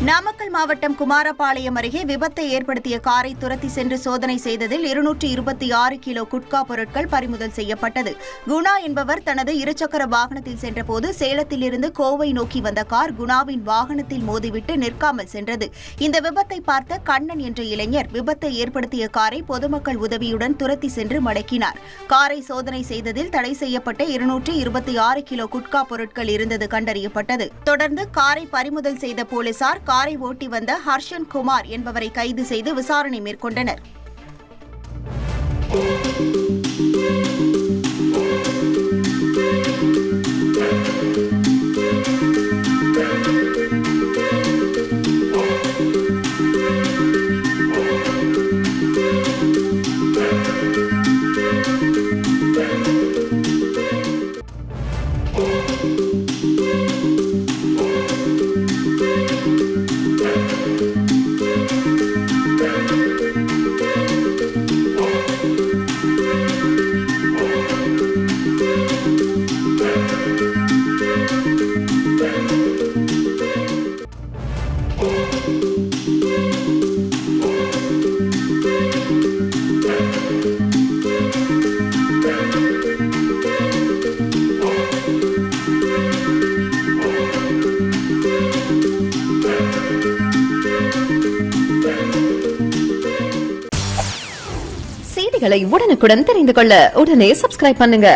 நாமக்கல் மாவட்டம் குமாரபாளையம் அருகே விபத்தை ஏற்படுத்திய காரை துரத்தி சென்று சோதனை செய்ததில் 226 கிலோ குட்கா பொருட்கள் பறிமுதல் செய்யப்பட்டது. குணா என்பவர் தனது இருசக்கர வாகனத்தில் சென்றபோது சேலத்திலிருந்து கோவை நோக்கி வந்த கார் குணாவின் வாகனத்தில் மோதிவிட்டு நிற்காமல் சென்றது. இந்த விபத்தை பார்த்த கண்ணன் என்ற இளைஞர் விபத்தை ஏற்படுத்திய காரை பொதுமக்கள் உதவியுடன் துரத்தி சென்று மடக்கினார். காரை சோதனை செய்ததில் தடை செய்யப்பட்ட 226 கிலோ குட்கா பொருட்கள் இருந்தது கண்டறியப்பட்டது. தொடர்ந்து காரை பறிமுதல் செய்த போலீசார் காரை ஓட்டி வந்த ஹர்ஷன் குமார் என்பவரை கைது செய்து விசாரணை மேற்கொண்டனர். செய்திகளை உடனுக்குடன் தெரிந்து கொள்ள உடனே சப்ஸ்கிரைப் பண்ணுங்க.